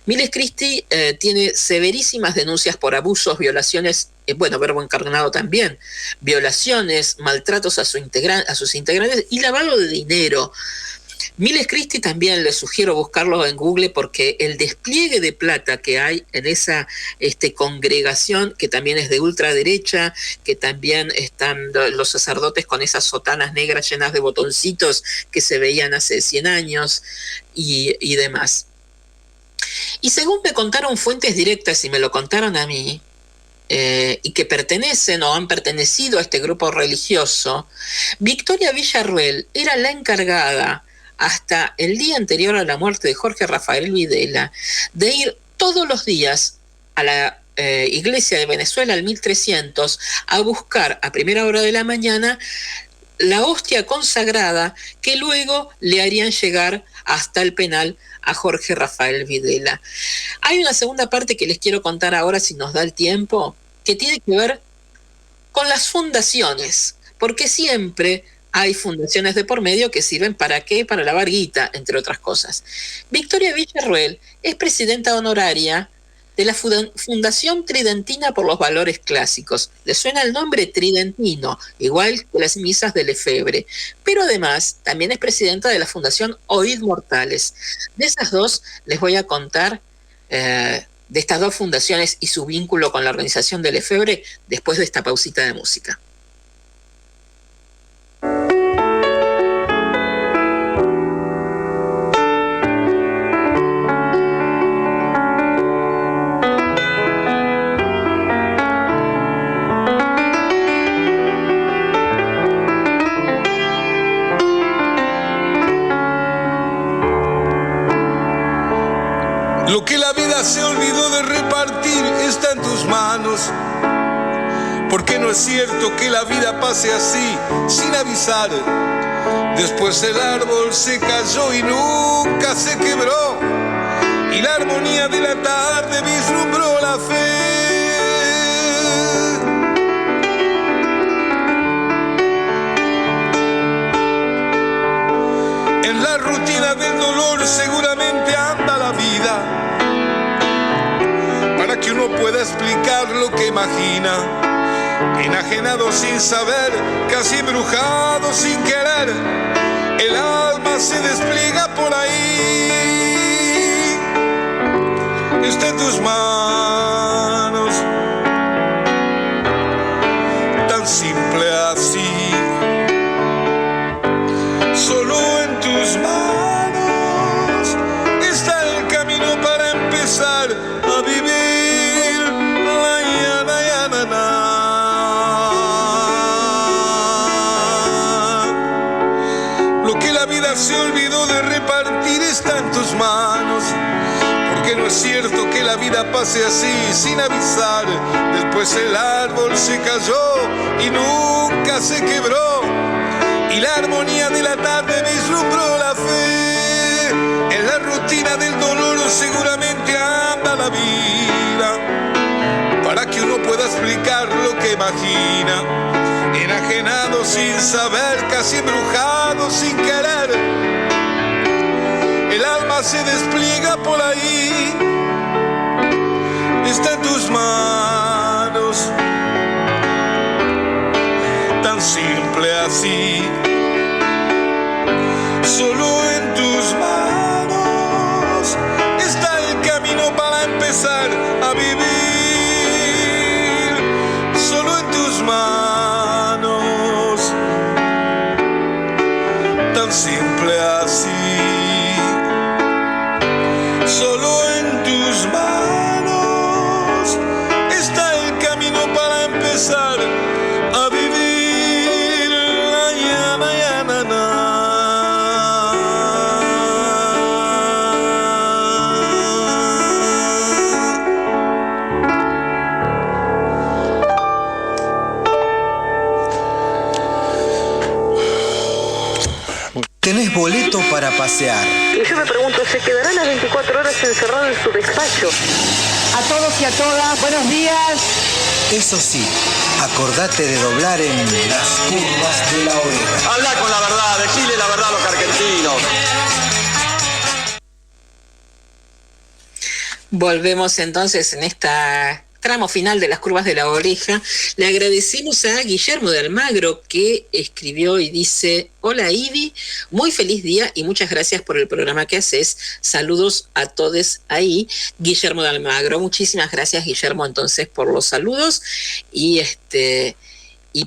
Miles Christi tiene severísimas denuncias por abusos, violaciones, Verbo Encarnado también, violaciones, maltratos a sus integrantes y lavado de dinero. Miles Christi también les sugiero buscarlo en Google porque el despliegue de plata que hay en esa congregación, que también es de ultraderecha, que también están los sacerdotes con esas sotanas negras llenas de botoncitos que se veían hace 100 años y demás. Y según me contaron fuentes directas y me lo contaron a mí, y que pertenecen o han pertenecido a este grupo religioso, Victoria Villarruel era la encargada hasta el día anterior a la muerte de Jorge Rafael Videla, de ir todos los días a la iglesia de Venezuela al 1300 a buscar a primera hora de la mañana la hostia consagrada que luego le harían llegar hasta el penal a Jorge Rafael Videla. Hay una segunda parte que les quiero contar ahora, si nos da el tiempo, que tiene que ver con las fundaciones, porque siempre hay fundaciones de por medio que sirven ¿para qué? Para lavar guita, entre otras cosas. Victoria Villarruel es presidenta honoraria de la Fundación Tridentina por los Valores Clásicos. ¿Le suena el nombre? Tridentino, igual que las misas de Lefebvre. Pero además también es presidenta de la Fundación Oíd Mortales. De esas dos les voy a contar, de estas dos fundaciones y su vínculo con la organización de Lefebvre, después de esta pausita de música. Lo que la vida se olvidó de repartir está en tus manos, porque no es cierto que la vida pase así, sin avisar. Después el árbol se cayó y nunca se quebró, y la armonía de la tarde vislumbró la fe. En la rutina del dolor seguramente anda la vida, para que uno pueda explicar lo que imagina. Enajenado sin saber, casi embrujado sin querer, el alma se despliega por ahí. Está en tus manos, tan simple así. Solo en tus manos está el camino para empezar a vivir. Lo que la vida se olvidó de repartir está en tus manos, porque no es cierto que la vida pase así, sin avisar. Después el árbol se cayó y nunca se quebró, y la armonía de la tarde vislumbró la fe. En la rutina del dolor seguramente anda la vida, para que uno pueda explicar lo que imagina. Enajenado sin saber, casi embrujado sin querer, el alma se despliega por ahí. Está en tus manos, tan simple así. Solo en tus manos está el camino para empezar a vivir. Solo en tus manos, tan simple así. Solo en tus manos está el camino para empezar a vivir. Tenés boleto para pasear. Y yo me pregunto, ¿se quedará las 24 horas encerrado en su despacho? A todos y a todas, buenos días. Eso sí, acordate de doblar en las curvas de la oreja. Habla con la verdad, decile la verdad a los argentinos. Volvemos entonces en esta tramo final de las curvas de la oreja. Le agradecemos a Guillermo de Almagro, que escribió y dice: hola Ivy, muy feliz día y muchas gracias por el programa que haces. Saludos a todos ahí. Guillermo de Almagro, muchísimas gracias, Guillermo, entonces, por los saludos y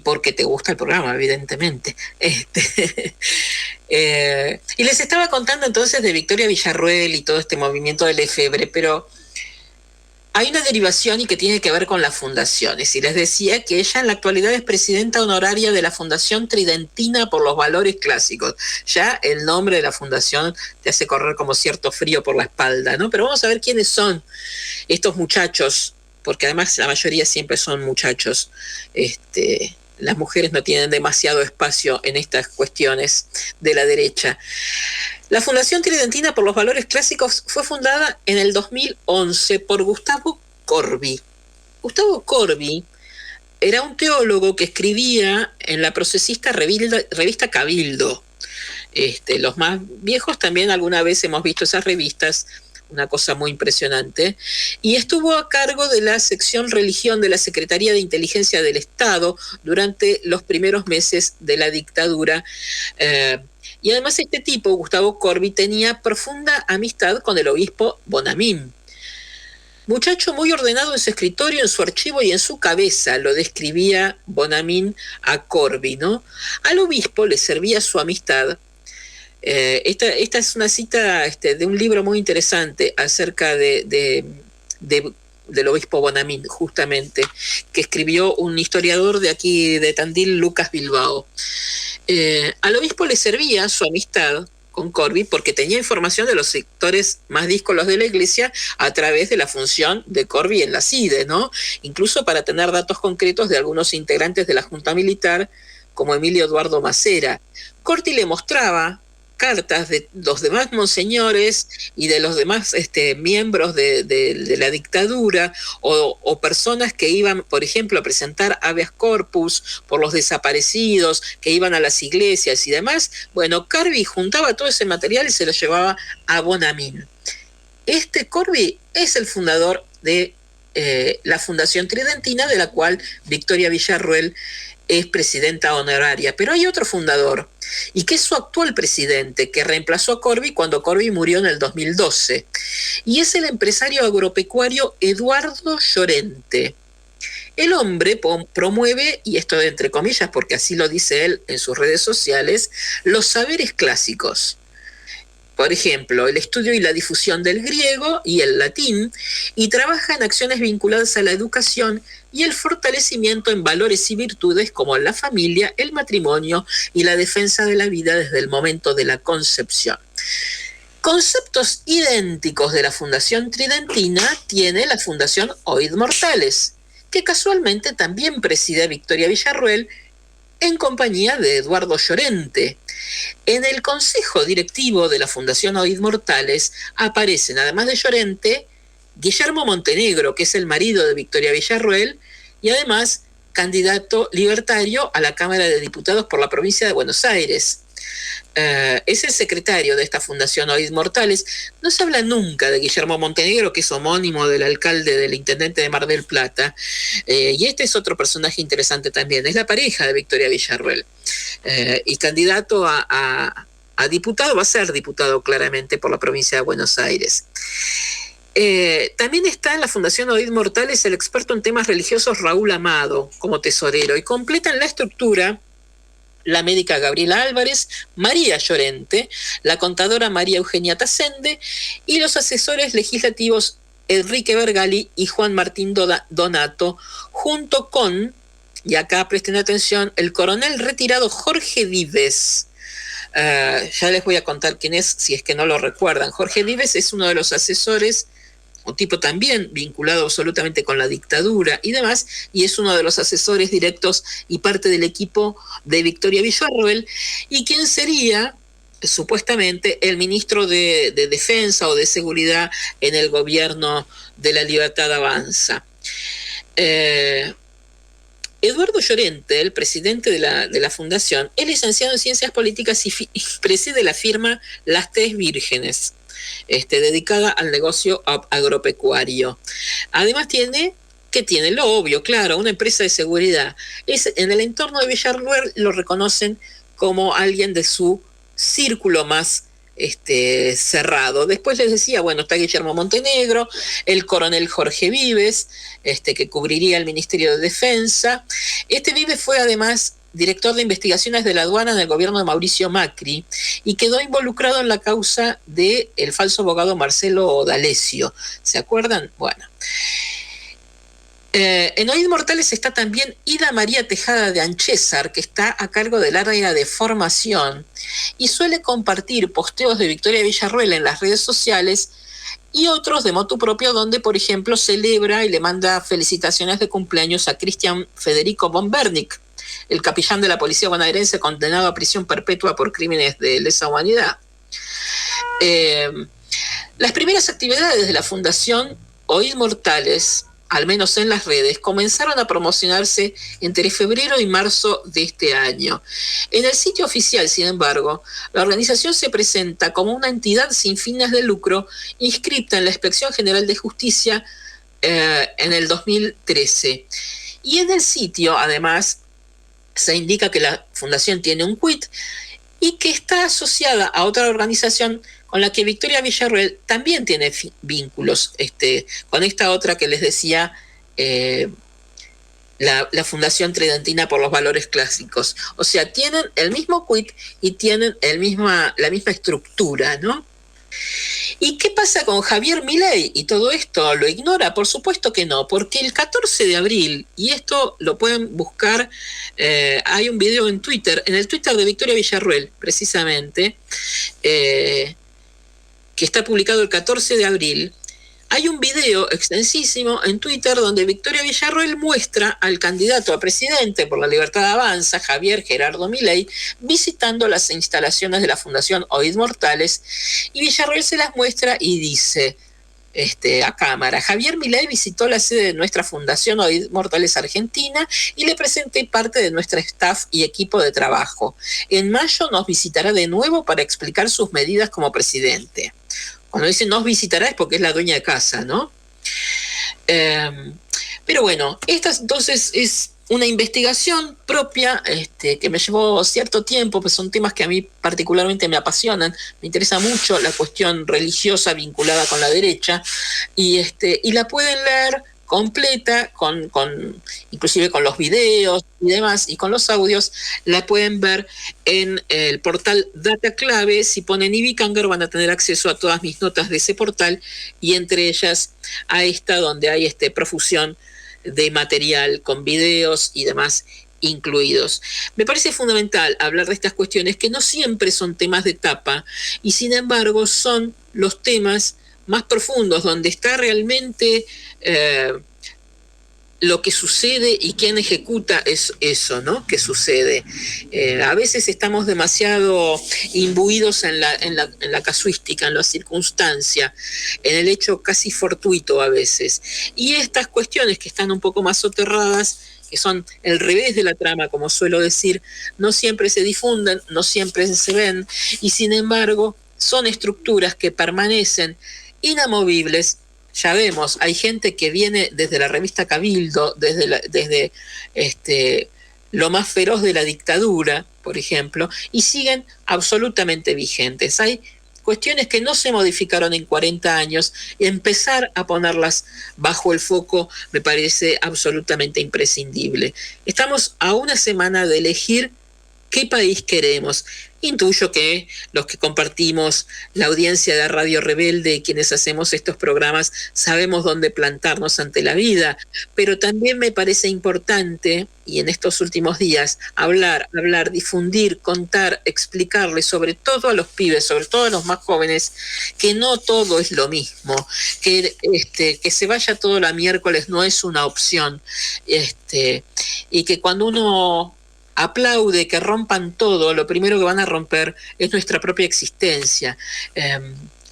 porque te gusta el programa, evidentemente. Y les estaba contando entonces de Victoria Villarruel y todo este movimiento de Lefebvre, pero hay una derivación y que tiene que ver con las fundaciones. Y les decía que ella en la actualidad es presidenta honoraria de la Fundación Tridentina por los Valores Clásicos. Ya el nombre de la fundación te hace correr como cierto frío por la espalda, ¿no? Pero vamos a ver quiénes son estos muchachos, porque además la mayoría siempre son muchachos. Las mujeres no tienen demasiado espacio en estas cuestiones de la derecha. La Fundación Tridentina por los Valores Clásicos fue fundada en el 2011 por Gustavo Corvi. Gustavo Corvi era un teólogo que escribía en la procesista revista Cabildo. Los más viejos también alguna vez hemos visto esas revistas, una cosa muy impresionante, y estuvo a cargo de la sección religión de la Secretaría de Inteligencia del Estado durante los primeros meses de la dictadura. Y además este tipo, Gustavo Corvi, tenía profunda amistad con el obispo Bonamín. Muchacho muy ordenado en su escritorio, en su archivo y en su cabeza, lo describía Bonamín a Corvi, ¿no? Al obispo le servía su amistad. Esta es una cita de un libro muy interesante acerca del obispo Bonamín, justamente, que escribió un historiador de aquí de Tandil, Lucas Bilbao. Al obispo le servía su amistad con Corvi porque tenía información de los sectores más díscolos de la iglesia a través de la función de Corvi en la CIDE, ¿no? Incluso para tener datos concretos de algunos integrantes de la Junta Militar, como Emilio Eduardo Macera. Corti le mostraba cartas de los demás monseñores y de los demás miembros de la dictadura o personas que iban, por ejemplo, a presentar habeas corpus por los desaparecidos, que iban a las iglesias y demás. Bueno, Corvi juntaba todo ese material y se lo llevaba a Bonamín. Corvi es el fundador de la Fundación Tridentina, de la cual Victoria Villarruel es presidenta honoraria, pero hay otro fundador, y que es su actual presidente, que reemplazó a Corvi cuando Corvi murió en el 2012, y es el empresario agropecuario Eduardo Llorente. El hombre promueve, y esto entre comillas porque así lo dice él en sus redes sociales, los saberes clásicos. Por ejemplo, el estudio y la difusión del griego y el latín, y trabaja en acciones vinculadas a la educación y el fortalecimiento en valores y virtudes como la familia, el matrimonio y la defensa de la vida desde el momento de la concepción. Conceptos idénticos de la Fundación Tridentina tiene la Fundación Oid Mortales, que casualmente también preside Victoria Villarruel en compañía de Eduardo Llorente. En el consejo directivo de la Fundación Oid Mortales aparecen, además de Llorente, Guillermo Montenegro, que es el marido de Victoria Villarruel, y además candidato libertario a la Cámara de Diputados por la provincia de Buenos Aires. Es el secretario de esta Fundación Oid Mortales. No se habla nunca de Guillermo Montenegro, que es homónimo del alcalde, del intendente de Mar del Plata, y este es otro personaje interesante también, es la pareja de Victoria Villarruel, y candidato a diputado, va a ser diputado claramente por la provincia de Buenos Aires. También está en la Fundación Oid Mortales el experto en temas religiosos Raúl Amado como tesorero, y completan la estructura la médica Gabriela Álvarez, María Llorente, la contadora María Eugenia Tasende y los asesores legislativos Enrique Bergali y Juan Martín Donato, junto con, y acá presten atención, el coronel retirado Jorge Vives. Ya les voy a contar quién es, si es que no lo recuerdan. Jorge Vives es uno de los asesores, un tipo también vinculado absolutamente con la dictadura y demás, y es uno de los asesores directos y parte del equipo de Victoria Villarruel, y quien sería supuestamente el ministro de Defensa o de Seguridad en el gobierno de La Libertad Avanza. Eduardo Llorente, el presidente de la fundación, es licenciado en Ciencias Políticas y preside la firma Las Tres Vírgenes, dedicada al negocio agropecuario. Además tiene lo obvio, claro, una empresa de seguridad. En el entorno de Villarruel lo reconocen como alguien de su círculo más cerrado. Después les decía, bueno, está Guillermo Montenegro, el coronel Jorge Vives, que cubriría el Ministerio de Defensa. Vives fue además director de investigaciones de la aduana en el gobierno de Mauricio Macri y quedó involucrado en la causa del falso abogado Marcelo D'Alessio. ¿Se acuerdan? Bueno. En Oíd Mortales está también Ida María Tejada de Anchésar, que está a cargo del área de formación y suele compartir posteos de Victoria Villarruel en las redes sociales y otros de motu propio, donde, por ejemplo, celebra y le manda felicitaciones de cumpleaños a Cristian Federico von Bernick, el capellán de la policía bonaerense condenado a prisión perpetua por crímenes de lesa humanidad. Las primeras actividades de la Fundación Oíd Mortales, al menos en las redes, comenzaron a promocionarse entre febrero y marzo de este año. En el sitio oficial, sin embargo, la organización se presenta como una entidad sin fines de lucro inscripta en la Inspección General de Justicia en el 2013. Y en el sitio, además, se indica que la fundación tiene un quit y que está asociada a otra organización con la que Victoria Villarruel también tiene vínculos, con esta otra que les decía, la Fundación Tridentina por los Valores Clásicos. O sea, tienen el mismo quit y tienen la misma estructura, ¿no? ¿Y qué pasa con Javier Milei? ¿Y todo esto lo ignora? Por supuesto que no, porque el 14 de abril, y esto lo pueden buscar, hay un video en Twitter, en el Twitter de Victoria Villarruel, precisamente, que está publicado el 14 de abril, hay un video extensísimo en Twitter donde Victoria Villarruel muestra al candidato a presidente por La Libertad Avanza, Javier Gerardo Milei, visitando las instalaciones de la Fundación Oíd Mortales, y Villarruel se las muestra y dice, a cámara, Javier Milei visitó la sede de nuestra Fundación Oíd Mortales Argentina y le presenté parte de nuestra staff y equipo de trabajo. En mayo nos visitará de nuevo para explicar sus medidas como presidente. Cuando dice nos visitará es porque es la dueña de casa, ¿no? Pero bueno, esta entonces es una investigación propia que me llevó cierto tiempo, pues son temas que a mí particularmente me apasionan, me interesa mucho la cuestión religiosa vinculada con la derecha, y la pueden leer completa, inclusive con los videos y demás, y con los audios, la pueden ver en el portal Data Clave. Si ponen Ibicángaro van a tener acceso a todas mis notas de ese portal, y entre ellas a esta donde hay profusión de material con videos y demás incluidos. Me parece fundamental hablar de estas cuestiones que no siempre son temas de tapa, y sin embargo son los temas más profundos, donde está realmente lo que sucede y quién ejecuta eso, ¿no? Que sucede. A veces estamos demasiado imbuidos en la casuística, en la circunstancia, en el hecho casi fortuito a veces. Y estas cuestiones que están un poco más soterradas, que son el revés de la trama, como suelo decir, no siempre se difunden, no siempre se ven, y sin embargo son estructuras que permanecen inamovibles. Ya vemos, hay gente que viene desde la revista Cabildo, desde lo más feroz de la dictadura, por ejemplo, y siguen absolutamente vigentes. Hay cuestiones que no se modificaron en 40 años, y empezar a ponerlas bajo el foco me parece absolutamente imprescindible. Estamos a una semana de elegir qué país queremos. Intuyo que los que compartimos la audiencia de Radio Rebelde y quienes hacemos estos programas sabemos dónde plantarnos ante la vida, pero también me parece importante, y en estos últimos días, hablar, difundir, contar, explicarles, sobre todo a los pibes, sobre todo a los más jóvenes, que no todo es lo mismo, que se vaya todo la miércoles no es una opción, y que cuando uno aplaude que rompan todo, lo primero que van a romper es nuestra propia existencia.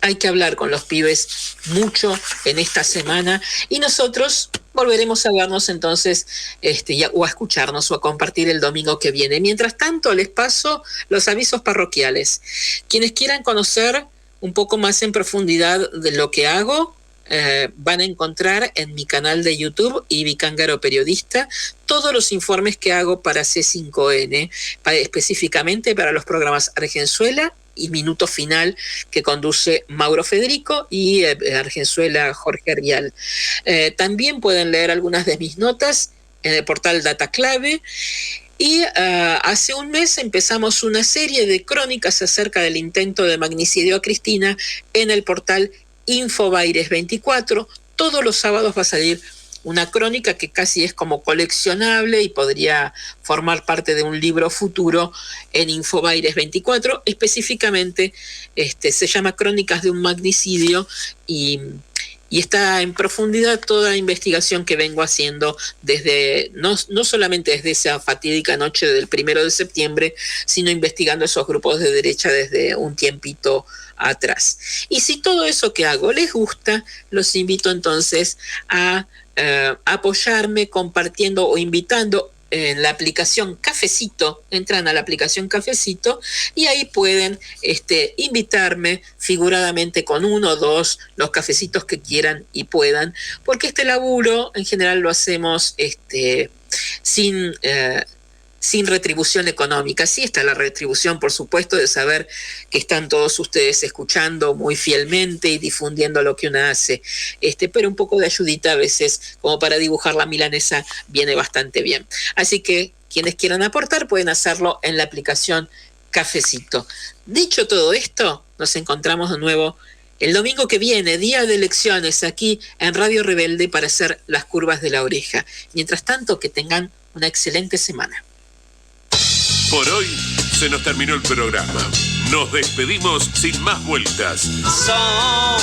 Hay que hablar con los pibes mucho en esta semana y nosotros volveremos a vernos entonces o a escucharnos o a compartir el domingo que viene. Mientras tanto, les paso los avisos parroquiales. Quienes quieran conocer un poco más en profundidad de lo que hago, van a encontrar en mi canal de YouTube, Ivy Cángaro Periodista, todos los informes que hago para C5N, específicamente para los programas Argenzuela y Minuto Final, que conduce Mauro Federico, y Argenzuela Jorge Rial. También pueden leer algunas de mis notas en el portal Data Clave. Y hace un mes empezamos una serie de crónicas acerca del intento de magnicidio a Cristina en el portal Infobaires 24. Todos los sábados va a salir una crónica que casi es como coleccionable y podría formar parte de un libro futuro en Infobaires 24. Específicamente se llama Crónicas de un magnicidio y está en profundidad toda la investigación que vengo haciendo desde, no solamente desde esa fatídica noche del 1 de septiembre, sino investigando esos grupos de derecha desde un tiempito atrás. Y si todo eso que hago les gusta, los invito entonces a apoyarme compartiendo o invitando en la aplicación Cafecito. Entran a la aplicación Cafecito y ahí pueden invitarme figuradamente con 1 o 2 los cafecitos que quieran y puedan, porque este laburo en general lo hacemos sin retribución económica. Sí está la retribución, por supuesto, de saber que están todos ustedes escuchando muy fielmente y difundiendo lo que uno hace, pero un poco de ayudita a veces, como para dibujar la milanesa, viene bastante bien. Así que quienes quieran aportar pueden hacerlo en la aplicación Cafecito. Dicho todo esto, nos encontramos de nuevo el domingo que viene, día de elecciones, aquí en Radio Rebelde para hacer las curvas de la oreja. Mientras tanto, que tengan una excelente semana. Por hoy se nos terminó el programa. Nos despedimos sin más vueltas. Son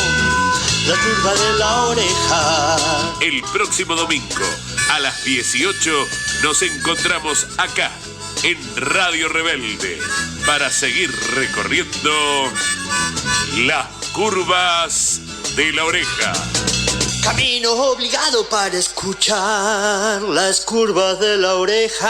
la curva de la oreja. El próximo domingo a las 18 nos encontramos acá en Radio Rebelde para seguir recorriendo las curvas de la oreja. Camino obligado para escuchar las curvas de la oreja.